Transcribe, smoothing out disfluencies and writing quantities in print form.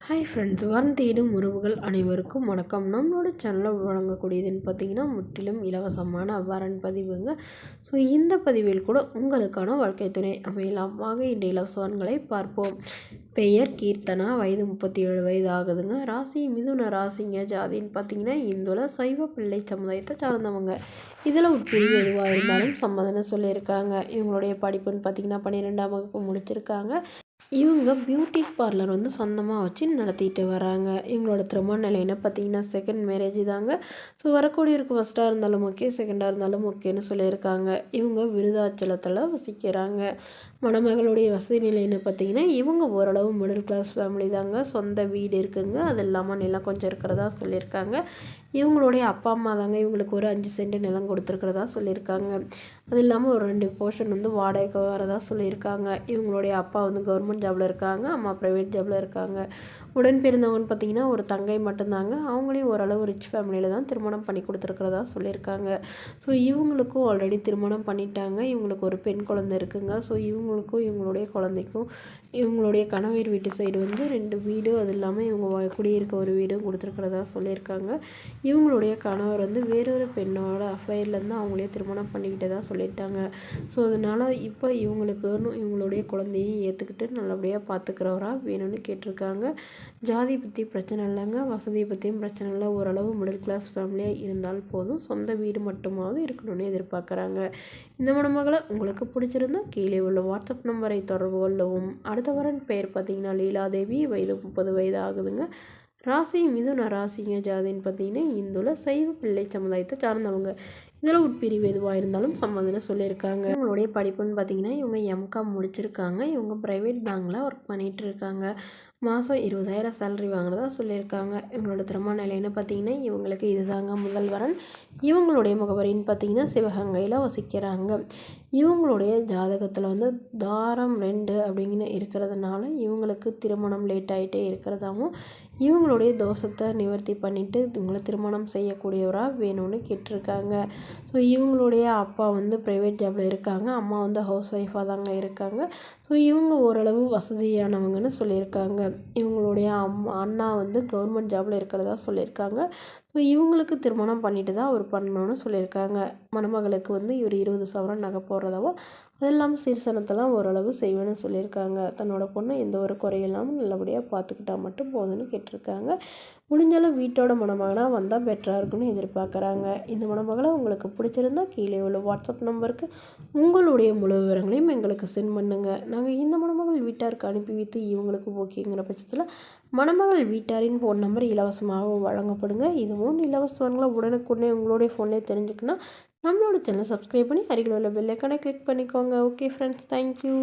Hi friends, வரம் தேடும் உறவுகள் அனைவருக்கும் வணக்கம். நம்மளோட சேனலில் வழங்கக்கூடியதுன்னு பார்த்தீங்கன்னா முற்றிலும் இலவசமான வரன் பதிவுங்க. ஸோ இந்த பதிவில் கூட உங்களுக்கான வாழ்க்கை துணை அமையலாம். வாங்க இந்த இலவசவான்களை பார்ப்போம். பெயர் கீர்த்தனா, வயது 37 வயது ஆகுதுங்க. ராசி மிதுன ராசிங்க. ஜாதின்னு பார்த்தீங்கன்னா இந்துல சைவ பிள்ளை சமுதாயத்தை சார்ந்தவங்க. இதில் உட்பிரிவு எதுவாக இருந்தாலும் சம்மதம்னு சொல்லியிருக்காங்க. இவங்களுடைய படிப்புன்னு பார்த்தீங்கன்னா 12ஆம் வகுப்பு முடிச்சிருக்காங்க. இவங்க பியூட்டி பார்லர் வந்து சொந்தமாக வச்சு நடத்திட்டு வராங்க. இவங்களோட திருமண நிலைன்னு பார்த்தீங்கன்னா செகண்ட் மேரேஜ் தாங்க. ஸோ வரக்கூடியவருக்கு ஃபஸ்ட்டாக இருந்தாலும் ஓகே, செகண்டாக இருந்தாலும் ஓகேன்னு சொல்லியிருக்காங்க. இவங்க விருதாச்சலத்தில் வசிக்கிறாங்க. மணமகளுடைய வசதி நிலைன்னு பார்த்தீங்கன்னா இவங்க ஓரளவு மிடில் கிளாஸ் ஃபேமிலி தாங்க. சொந்த வீடு இருக்குங்க. அது இல்லாமல் நிலம் கொஞ்சம் இருக்கிறதா சொல்லியிருக்காங்க. இவங்களுடைய அப்பா அம்மா தாங்க இவங்களுக்கு ஒரு 5 சென்ட் நிலம் கொடுத்துருக்கிறதா சொல்லியிருக்காங்க. அது இல்லாமல் ஒரு 2 போர்ஷன் வந்து வாடகைக்கு வரதா சொல்லியிருக்காங்க. இவங்களுடைய அப்பா வந்து கவர்மெண்ட் ஜாபில் இருக்காங்க, அம்மா ப்ரைவேட் ஜாபில் இருக்காங்க. உடன் பிறந்தவங்கன்னு பார்த்தீங்கன்னா ஒரு தங்கை மட்டும்தாங்க. அவங்களையும் ஓரளவு ரிச் ஃபேமிலியில் தான் திருமணம் பண்ணி கொடுத்துருக்கிறதா சொல்லியிருக்காங்க. ஸோ இவங்களுக்கும் ஆல்ரெடி திருமணம் பண்ணிட்டாங்க. இவங்களுக்கு ஒரு பெண் குழந்தை இருக்குங்க. ஸோ இவங்களுக்கும் இவங்களுடைய குழந்தைக்கும் இவங்களுடைய கணவர் வீட்டு சைடு வந்து 2 வீடு, அது இல்லாமல் இவங்க குடியிருக்க ஒரு வீடும் கொடுத்துருக்கிறதா சொல்லியிருக்காங்க. இவங்களுடைய கணவர் வந்து வேறொரு பெண்ணோட அஃபைர்லேருந்து அவங்களே திருமணம் பண்ணிக்கிட்டதா சொல்லிட்டாங்க. ஸோ அதனால் இப்போ இவங்களுக்குன்னு இவங்களுடைய குழந்தையும் ஏற்றுக்கிட்டு நல்லபடியாக பார்த்துக்கிறவரா வேணும்னு கேட்டிருக்காங்க. ஜாதி பற்றி பிரச்சனை இல்லைங்க, வசதியை பற்றியும் பிரச்சனை இல்லை. ஓரளவு மிடில் கிளாஸ் ஃபேமிலியாக இருந்தால் போதும், சொந்த வீடு மட்டுமாவது இருக்கணும்னு எதிர்பார்க்குறாங்க. இந்த மணமகளை உங்களுக்கு பிடிச்சிருந்தா கீழே உள்ள வாட்ஸ்அப் நம்பரை தொடர்பு கொள்ளவும். அடுத்த வரன் பெயர் பார்த்தீங்கன்னா லீலாதேவி, வயது 30 வயது ஆகுதுங்க. ராசி மிதுன ராசிங்க. ஜாதின்னு பார்த்தீங்கன்னா இந்துல சைவ பிள்ளை சமுதாயத்தை சார்ந்தவங்க. இதில் உட்பிரிவு எதுவாக இருந்தாலும் சம்மதம்னு சொல்லியிருக்காங்க. இவங்களுடைய படிப்புன்னு பார்த்தீங்கன்னா இவங்க எம்காம் முடிச்சிருக்காங்க. இவங்க ப்ரைவேட் பேங்க்கில் ஒர்க் பண்ணிகிட்டு இருக்காங்க. மாதம் 20,000 சேலரி வாங்குறதா சொல்லியிருக்காங்க. இவங்களோட திருமண நிலைன்னு பார்த்தீங்கன்னா இவங்களுக்கு இதுதாங்க முதல் வரன். இவங்களுடைய முகவரின்னு பார்த்தீங்கன்னா சிவகங்கையில் வசிக்கிறாங்க. இவங்களுடைய ஜாதகத்தில் வந்து தாரம் 2 அப்படிங்கிற இருக்கிறதுனால இவங்களுக்கு திருமணம் லேட் ஆகிட்டே இருக்கிறதாவும், இவங்களுடைய தோஷத்தை நிவர்த்தி பண்ணிவிட்டு இவங்களை திருமணம் செய்யக்கூடியவராக வேணும்னு கேட்டிருக்காங்க. ஸோ இவங்களுடைய அப்பா வந்து ப்ரைவேட் ஜாபில் இருக்காங்க, அம்மா வந்து ஹவுஸ் ஒய்ஃபாக தாங்க இருக்காங்க. ஸோ இவங்க ஓரளவு வசதியானவங்கன்னு சொல்லியிருக்காங்க. இவங்களுடைய அண்ணா வந்து கவர்மெண்ட் ஜாபில் இருக்கிறதா சொல்லியிருக்காங்க. ஸோ இவங்களுக்கு திருமணம் பண்ணிட்டு தான் அவர் பண்ணணும்னு சொல்லியிருக்காங்க. மணமகளுக்கு வந்து இவர் 20 சவரன் நகை போடுறதாவும், அது இல்லாமல் சீர்சனத்தெல்லாம் ஓரளவு செய்வேன்னு சொல்லியிருக்காங்க. தன்னோட பொண்ணை எந்த ஒரு குறையில்லாமல் நல்லபடியாக பார்த்துக்கிட்டா மட்டும் போதுன்னு கேட்டிருக்காங்க. முடிஞ்சாலும் வீட்டோட மணமகனாக வந்தால் பெட்டராக இருக்குன்னு எதிர்பார்க்குறாங்க. இந்த மணமகளை உங்களுக்கு பிடிச்சிருந்தா கீழே உள்ள வாட்ஸ்அப் நம்பருக்கு உங்களுடைய முழு விவரங்களையும் எங்களுக்கு சென்ட் பண்ணுங்கள். நாங்கள் இந்த மணமகள் வீட்டாருக்கு அனுப்பி வைத்து இவங்களுக்கு ஓகேங்கிற பட்சத்தில் மணமகள் வீட்டாரின் ஃபோன் நம்பர் இலவசமாக வழங்கப்படுங்க. இதுவும் இலவசங்களை உடனுக்குடனே உங்களுடைய ஃபோன்லேயே தெரிஞ்சுக்கணும். நம்மளோட சேனலை சப்ஸ்கிரைப் பண்ணி அருகில் உள்ள பெல் ஐக்கானை கிளிக் பண்ணிக்கோங்க. Okay friends, thank you.